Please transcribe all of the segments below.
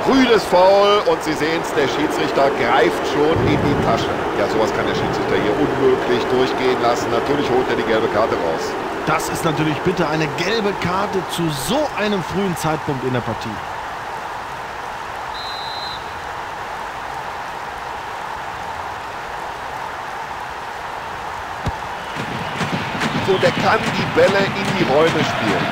Frühes Foul und Sie sehen es, der Schiedsrichter greift schon in die Tasche. Ja, sowas kann der Schiedsrichter hier unmöglich durchgehen lassen. Natürlich holt er die gelbe Karte raus. Das ist natürlich bitter, eine gelbe Karte zu so einem frühen Zeitpunkt in der Partie. So, der kann die Bälle in die Räume spielen.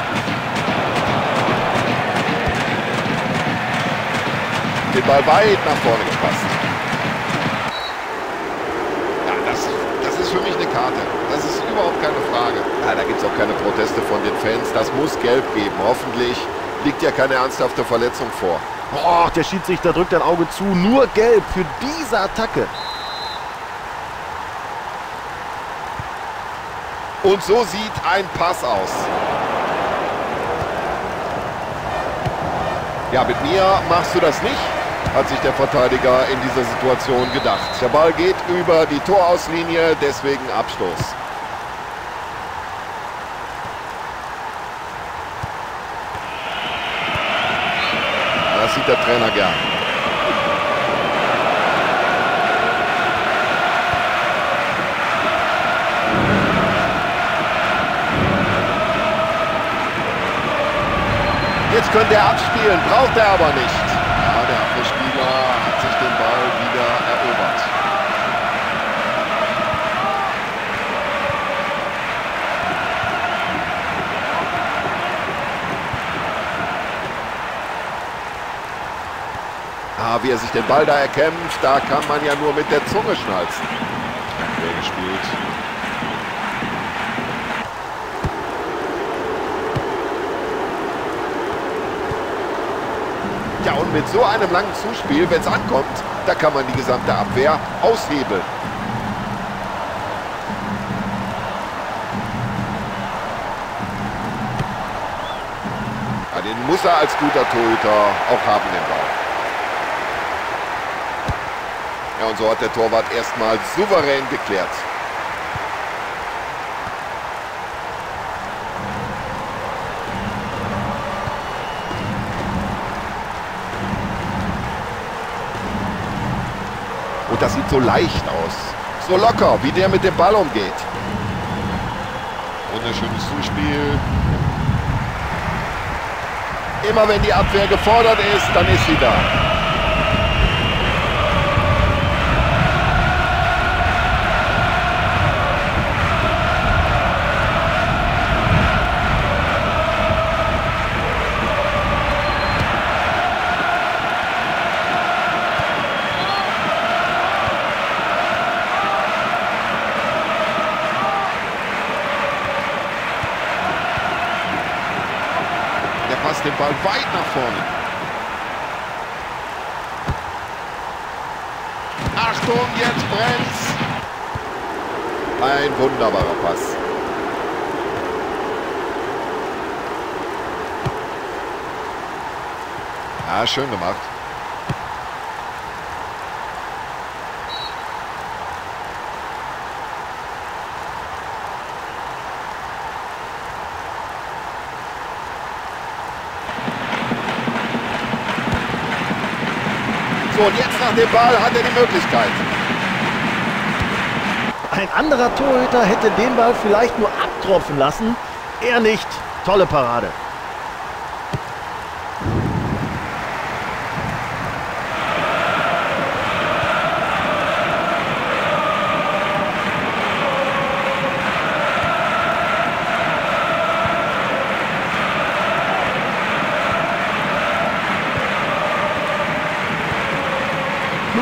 Den Ball weit nach vorne gepasst. Ja, das ist für mich eine Karte. Das ist überhaupt keine Frage. Ja, da gibt es auch keine Proteste von den Fans. Das muss gelb geben. Hoffentlich liegt ja keine ernsthafte Verletzung vor. Boah, der Schiedsrichter drückt ein Auge zu. Nur gelb für diese Attacke. Und so sieht ein Pass aus. Ja, mit mir machst du das nicht, hat sich der Verteidiger in dieser Situation gedacht. Der Ball geht über die Torauslinie, deswegen Abstoß. Das sieht der Trainer gern. Jetzt könnte er abspielen, braucht er aber nicht. Ja, der Abwehrspieler hat sich den Ball wieder erobert. Wie er sich den Ball da erkämpft, da kann man ja nur mit der Zunge schnalzen. Quer gespielt. Ja, und mit so einem langen Zuspiel, wenn es ankommt, da kann man die gesamte Abwehr aushebeln. Ja, den muss er als guter Torhüter auch haben, den Ball. Ja, und so hat der Torwart erstmal souverän geklärt. Und das sieht so leicht aus. So locker, wie der mit dem Ball umgeht. Wunderschönes Zuspiel. Immer wenn die Abwehr gefordert ist, dann ist sie da. Den Ball weit nach vorne. Achtung, jetzt brennt's. Ein wunderbarer Pass. Ja, schön gemacht. Und jetzt nach dem Ball hat er die Möglichkeit. Ein anderer Torhüter hätte den Ball vielleicht nur abtropfen lassen. Er nicht. Tolle Parade.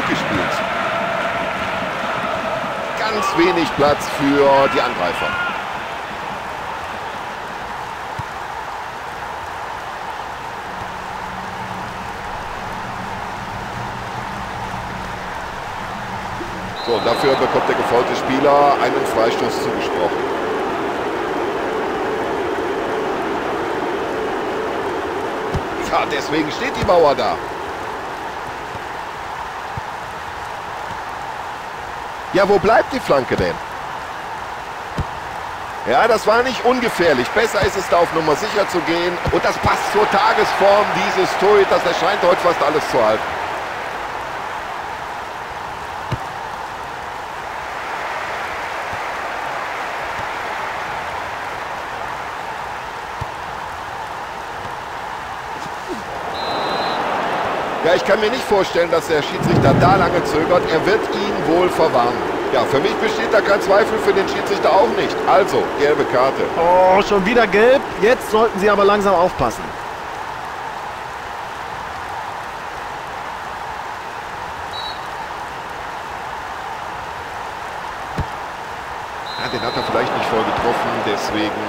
Gespielt. Ganz wenig Platz für die Angreifer. So, und dafür bekommt der gefaulte Spieler einen Freistoß zugesprochen. Ja, deswegen steht die Mauer da. Ja, wo bleibt die Flanke denn? Ja, das war nicht ungefährlich. Besser ist es, da auf Nummer sicher zu gehen. Und das passt zur Tagesform dieses Torhüters. Er scheint heute fast alles zu halten. Ja, ich kann mir nicht vorstellen, dass der Schiedsrichter da lange zögert. Er wird ihn wohl verwarnen. Ja, für mich besteht da kein Zweifel, für den Schiedsrichter auch nicht. Also, gelbe Karte. Oh, schon wieder gelb. Jetzt sollten sie aber langsam aufpassen. Ja, den hat er vielleicht nicht voll getroffen, deswegen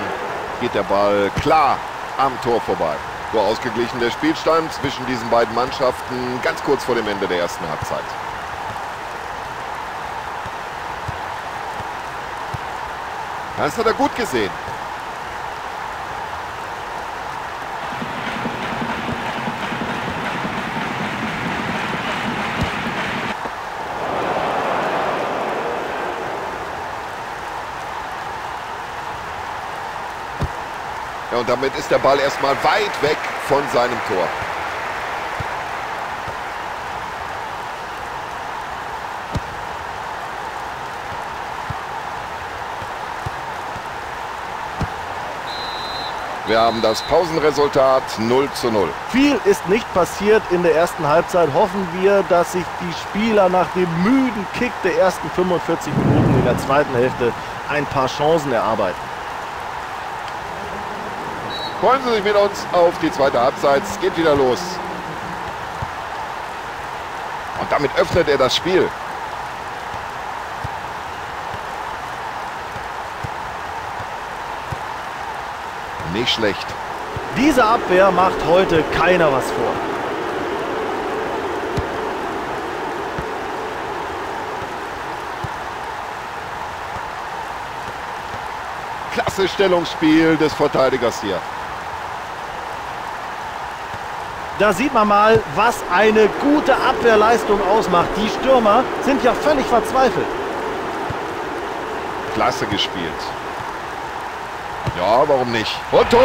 geht der Ball klar am Tor vorbei. So ausgeglichen der Spielstand zwischen diesen beiden Mannschaften, ganz kurz vor dem Ende der ersten Halbzeit. Das hat er gut gesehen. Ja, und damit ist der Ball erstmal weit weg von seinem Tor. Wir haben das Pausenresultat 0:0. Viel ist nicht passiert in der ersten Halbzeit. Hoffen wir, dass sich die Spieler nach dem müden Kick der ersten 45 Minuten in der zweiten Hälfte ein paar Chancen erarbeiten. Freuen Sie sich mit uns auf die zweite Halbzeit. Es geht wieder los. Und damit öffnet er das Spiel. Nicht schlecht. Diese Abwehr macht heute keiner was vor. Klasse Stellungsspiel des Verteidigers hier. Da sieht man mal, was eine gute Abwehrleistung ausmacht. Die Stürmer sind ja völlig verzweifelt. Klasse gespielt. Ja, warum nicht? Und Tor!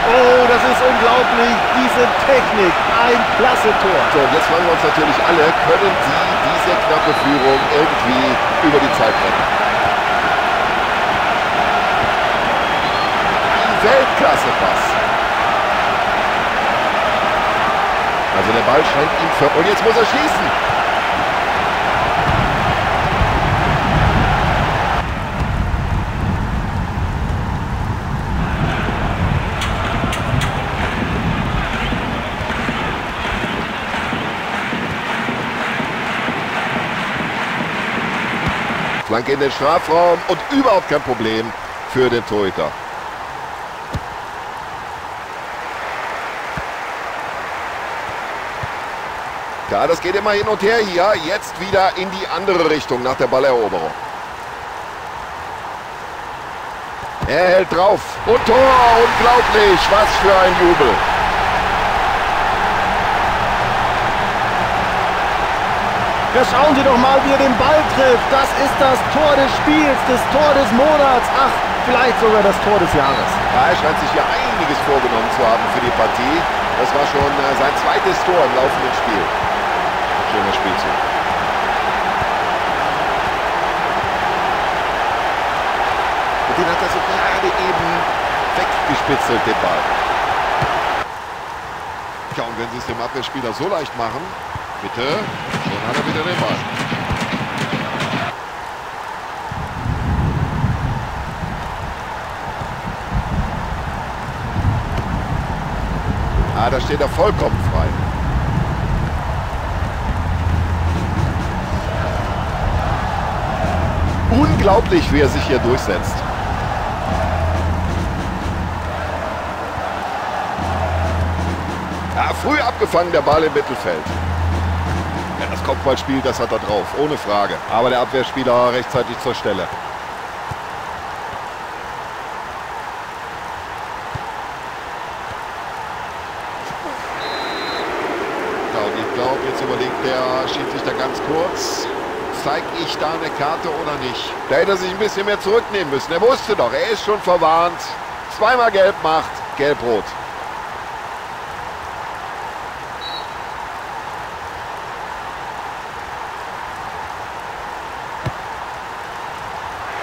Oh, das ist unglaublich. Diese Technik. Ein klasse Tor. So, und jetzt fragen wir uns natürlich alle, können Sie diese knappe Führung irgendwie über die Zeit retten? Ein Weltklasse-Pass. Also der Ball scheint ihm für... Und jetzt muss er schießen. Flanke in den Strafraum und überhaupt kein Problem für den Torhüter. Ja, das geht immer hin und her hier. Jetzt wieder in die andere Richtung nach der Balleroberung. Er hält drauf. Und Tor! Unglaublich! Was für ein Jubel! Ja, schauen Sie doch mal, wie er den Ball trifft. Das ist das Tor des Spiels, das Tor des Monats. Ach, vielleicht sogar das Tor des Jahres. Ja, er scheint sich hier einiges vorgenommen zu haben für die Partie. Das war schon sein zweites Tor im laufenden Spiel. Schöner Spielzug. Und den hat er so gerade eben weggespitzelt, den Ball. Ja, und wenn Sie es dem Abwehrspieler so leicht machen, bitte, schon hat er wieder den Ball. Ah, da steht er vollkommen frei. Unglaublich, wie er sich hier durchsetzt. Ja, früh abgefangen, der Ball im Mittelfeld. Ja, das Kopfballspiel, das hat er drauf, ohne Frage. Aber der Abwehrspieler rechtzeitig zur Stelle. Ja, und ich glaube, jetzt überlegt der Schiedsrichter ganz kurz. zeige ich da eine Karte oder nicht? Da hätte er sich ein bisschen mehr zurücknehmen müssen. Er wusste doch, er ist schon verwarnt. Zweimal gelb macht, gelb-rot.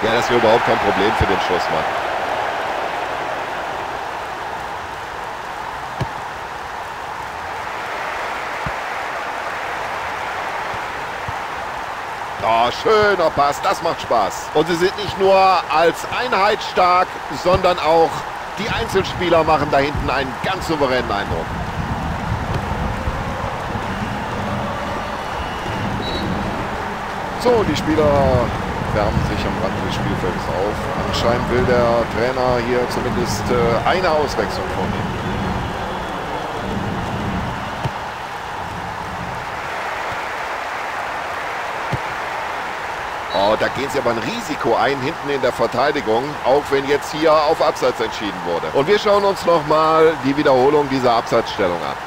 Ja, das wäre überhaupt kein Problem für den Schussmann. Oh, schöner Pass, das macht Spaß. Und sie sind nicht nur als Einheit stark, sondern auch die Einzelspieler machen da hinten einen ganz souveränen Eindruck. So, die Spieler wärmen sich am Rand des Spielfelds auf. Anscheinend will der Trainer hier zumindest eine Auswechslung vornehmen. Oh, da gehen sie aber ein Risiko ein, hinten in der Verteidigung, auch wenn jetzt hier auf Abseits entschieden wurde. Und wir schauen uns nochmal die Wiederholung dieser Abseitsstellung an.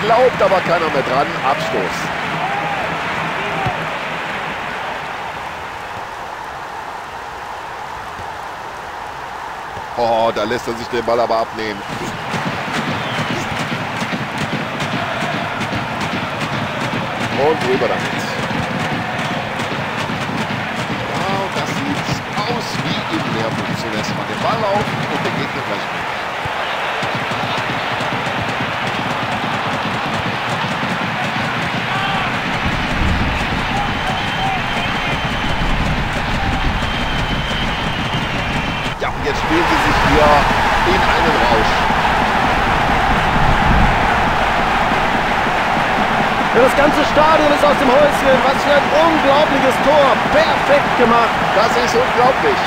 Glaubt aber keiner mehr dran. Abstoß. Oh, da lässt er sich den Ball aber abnehmen. Und rüber damit. Ja, und das sieht aus wie im Lehrbuch. Zuletzt mal den Ball auf und der Gegner gleich mit. Jetzt spielen sie sich hier in einen Rausch. Ja, das ganze Stadion ist aus dem Häuschen. Was für ein unglaubliches Tor. Perfekt gemacht. Das ist unglaublich.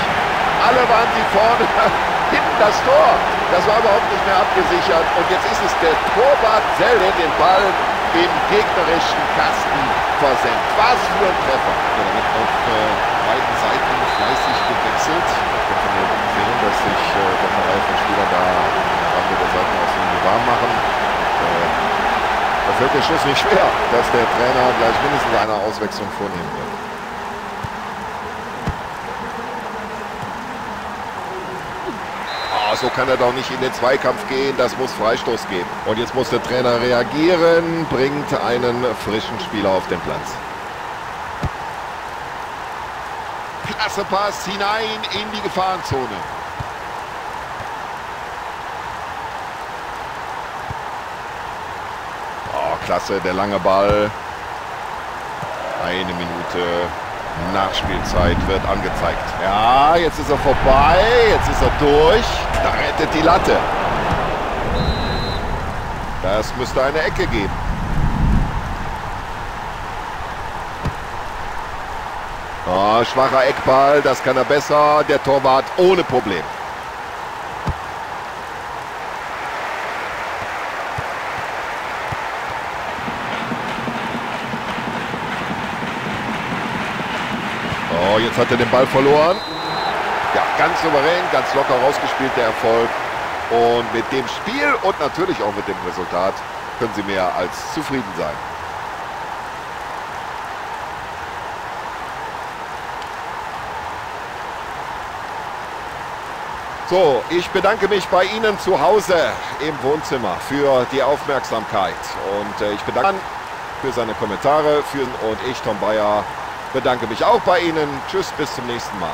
Alle waren sie vorne. Hinten das Tor. Das war überhaupt nicht mehr abgesichert. Und jetzt ist es der Torwart Zelle, den Ball im gegnerischen Kasten versenkt. Was für ein Treffer. Ja, da wird auf beiden Seiten fleißig gewechselt. Sehen, dass sich doch eine Reihe von Spielern da am Rande der Seitenauslinie warm machen. Da fällt der Schuss nicht schwer, dass der Trainer gleich mindestens eine Auswechslung vornehmen wird. So kann er doch nicht in den Zweikampf gehen, das muss Freistoß geben. Und jetzt muss der Trainer reagieren, bringt einen frischen Spieler auf den Platz. Klasse Pass hinein in die Gefahrenzone. Oh, klasse, der lange Ball. Eine Minute Nachspielzeit wird angezeigt. Ja, jetzt ist er vorbei, jetzt ist er durch. Da rettet die Latte. Das müsste eine Ecke geben. Oh, schwacher Eckball, das kann er besser. Der Torwart ohne Problem. Oh, jetzt hat er den Ball verloren. Ja, ganz souverän, ganz locker rausgespielt, der Erfolg. Und mit dem Spiel und natürlich auch mit dem Resultat können Sie mehr als zufrieden sein. So, ich bedanke mich bei Ihnen zu Hause im Wohnzimmer für die Aufmerksamkeit. Und ich bedanke mich für seine Kommentare. Und ich, Tom Bayer, bedanke mich auch bei Ihnen. Tschüss, bis zum nächsten Mal.